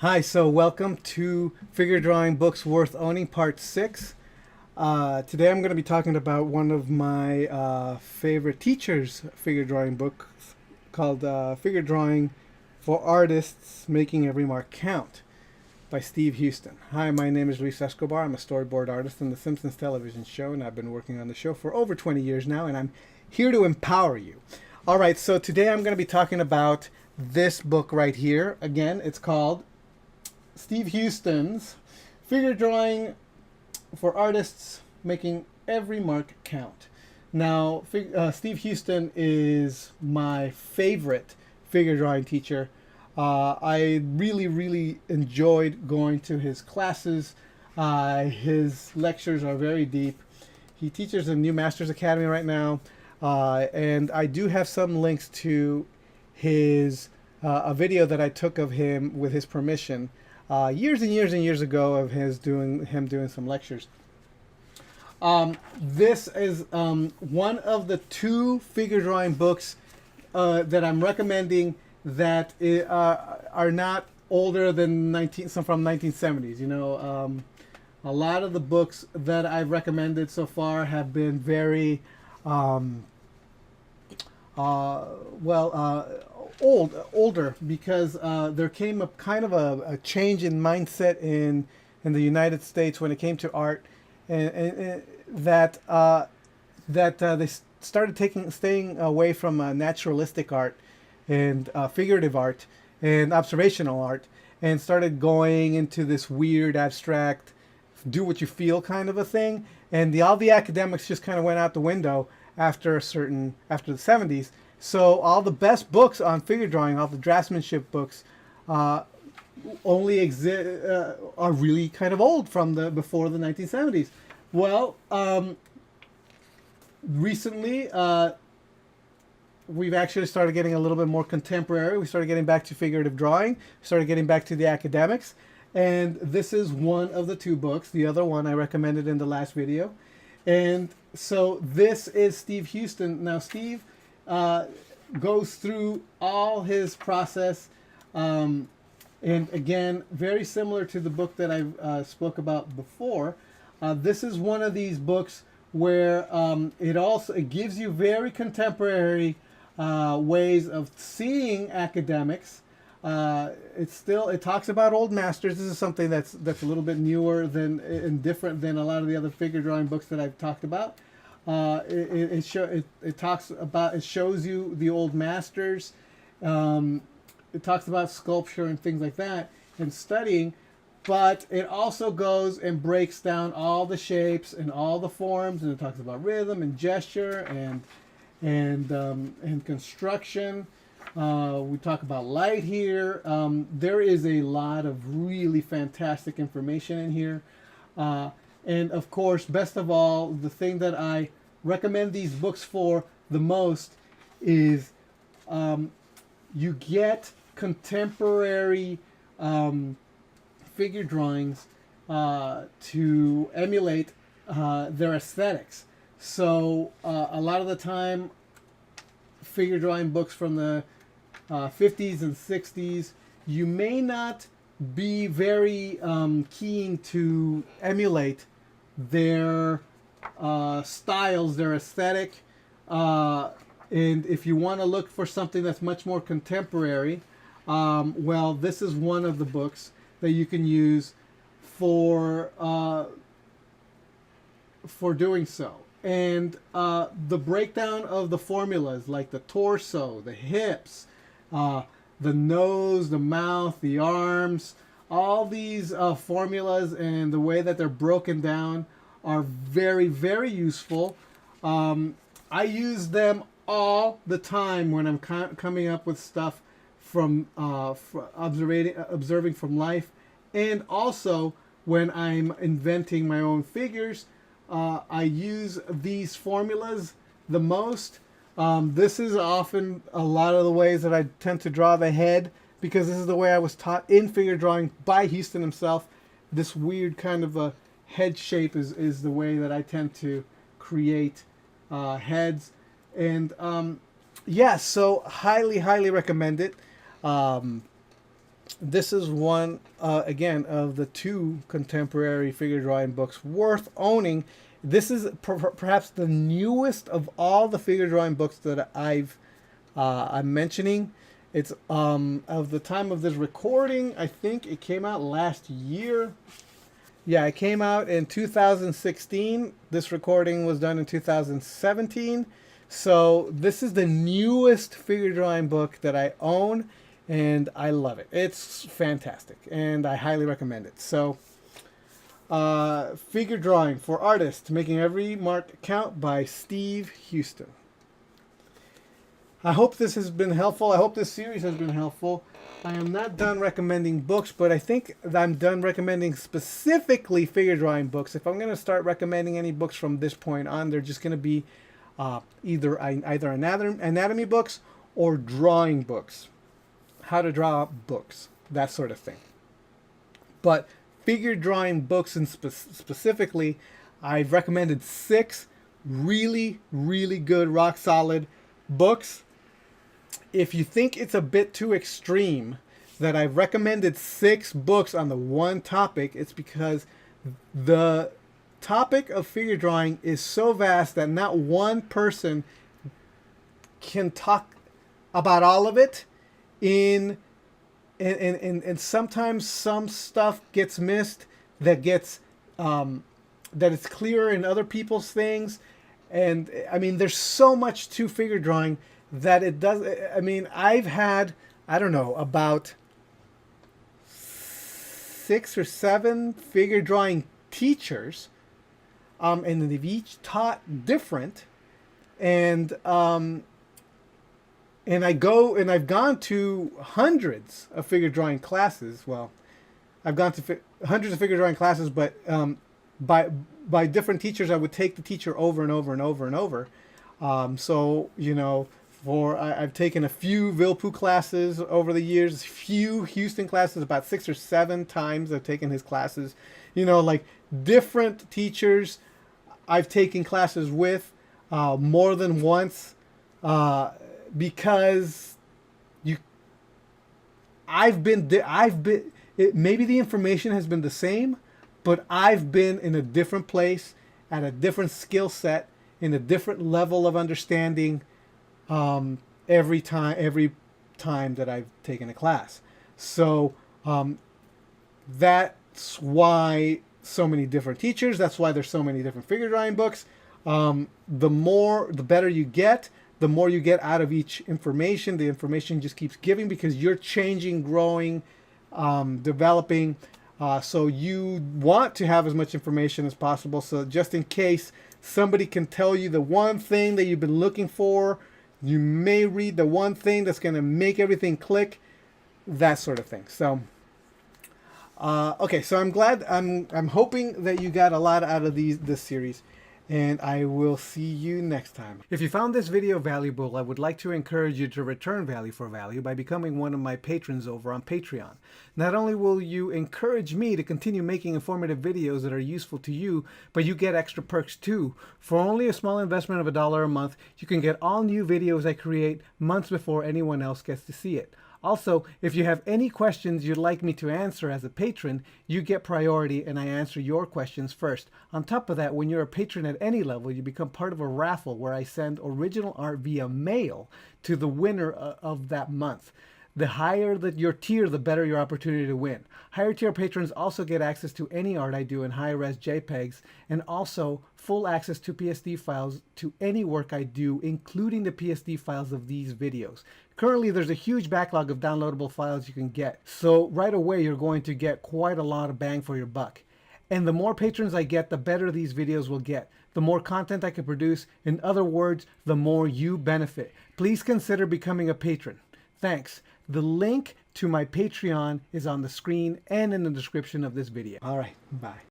Hi, so welcome to Figure Drawing Books Worth Owning, Part 6. Today I'm going to be talking about one of my favorite teachers' figure drawing books called Figure Drawing for Artists Making Every Mark Count by Steve Huston. Hi, my name is Luis Escobar. I'm a storyboard artist in the Simpsons television show, and I've been working on the show for over 20 years now, and I'm here to empower you. All right, so today I'm going to be talking about this book right here. Again, it's called Steve Huston's Figure Drawing for Artists Making Every Mark Count. Now, Steve Huston is my favorite figure drawing teacher. I really enjoyed going to his classes. His lectures are very deep. He teaches in New Masters Academy right now, and I do have some links to his a video that I took of him with his permission years and years ago of him doing some lectures. This is one of the two figure drawing books that I'm recommending that are not older than from 1970s. A lot of the books that I've recommended so far have been very older because there came a kind of a change in mindset in the United States when it came to art, and that they started staying away from naturalistic art and figurative art and observational art, and started going into this weird abstract do what you feel kind of a thing, and all the academics just kind of went out the window after the 70s. So all the best books on figure drawing, all the draftsmanship books, only are really kind of old from before the 1970s. Well, recently we've actually started getting a little bit more contemporary. We started getting back to figurative drawing, started getting back to the academics, and this is one of the two books. The other one I recommended in the last video. And so this is Steve Huston. Now, Steve goes through all his process, and again, very similar to the book that I spoke about before. This is one of these books where it gives you very contemporary ways of seeing academics. It talks about old masters. This is something that's a little bit newer and different than a lot of the other figure drawing books that I've talked about. It shows you the old masters. It talks about sculpture and things like that and studying, but it also goes and breaks down all the shapes and all the forms, and it talks about rhythm and gesture and construction. We talk about light here. There is a lot of really fantastic information in here. And of course, best of all, the thing that I recommend these books for the most is you get contemporary figure drawings to emulate their aesthetics. So a lot of the time, figure drawing books from the 50s and 60s, you may not be very keen to emulate their styles, their aesthetic. And if you want to look for something that's much more contemporary, well, this is one of the books that you can use for doing so. And the breakdown of the formulas, like the torso, the hips, the nose, the mouth, the arms, all these formulas and the way that they're broken down are very useful. I use them all the time when I'm coming up with stuff from observing from life, and also when I'm inventing my own figures. I use these formulas the most. This is often a lot of the ways that I tend to draw the head, because this is the way I was taught in figure drawing by Huston himself. This weird kind of a head shape is the way that I tend to create heads. And yeah, so highly recommend it. this is one, again, of the two contemporary figure drawing books worth owning. This is perhaps the newest of all the figure drawing books that I'm mentioning. It's of the time of this recording, I think it came out last year. Yeah, it came out in 2016. This recording was done in 2017. So this is the newest figure drawing book that I own, and I love it. It's fantastic, and I highly recommend it. So, Figure Drawing for Artists, Making Every Mark Count by Steve Huston. I hope this has been helpful. I hope this series has been helpful. I am not done recommending books, but I think I'm done recommending specifically figure drawing books. If I'm going to start recommending any books from this point on, they're just going to be either anatomy books or drawing books. How to draw books, that sort of thing. But figure drawing books, and specifically, I've recommended 6 really, really good, rock solid books. If you think it's a bit too extreme that I've recommended 6 books on the one topic, it's because the topic of figure drawing is so vast that not one person can talk about all of it. And sometimes some stuff gets missed that gets that it's clearer in other people's things. And I mean, there's so much to figure drawing that it does. I mean, I've had, I don't know, about 6 or 7 figure drawing teachers, and they've each taught different. And I've gone to hundreds of figure drawing classes. Well, I've gone to hundreds of figure drawing classes, but by different teachers. I would take the teacher over and over and over and over. So, you know, I've taken a few Vilpu classes over the years, a few Huston classes, about 6 or 7 times I've taken his classes. You know, like different teachers I've taken classes with more than once, because maybe the information has been the same, but I've been in a different place, at a different skill set, in a different level of understanding, every time that I've taken a class. So that's why so many different teachers. That's why there's so many different figure drawing books. The better you get, the more you get out of each information. The information just keeps giving because you're changing, growing, developing. So you want to have as much information as possible. So just in case somebody can tell you the one thing that you've been looking for, you may read the one thing that's going to make everything click, that sort of thing. So, okay, so I'm hoping that you got a lot out of this series, and I will see you next time. If you found this video valuable, I would like to encourage you to return value for value by becoming one of my patrons over on Patreon. Not only will you encourage me to continue making informative videos that are useful to you, but you get extra perks too. For only a small investment of $1 a month, you can get all new videos I create months before anyone else gets to see it. Also, if you have any questions you'd like me to answer as a patron, you get priority and I answer your questions first. On top of that, when you're a patron at any level, you become part of a raffle where I send original art via mail to the winner of that month. The higher your tier, the better your opportunity to win. Higher tier patrons also get access to any art I do in high-res JPEGs, and also full access to PSD files to any work I do, including the PSD files of these videos. Currently, there's a huge backlog of downloadable files you can get, so right away you're going to get quite a lot of bang for your buck. And the more patrons I get, the better these videos will get. The more content I can produce. In other words, the more you benefit. Please consider becoming a patron. Thanks. The link to my Patreon is on the screen and in the description of this video. All right, bye.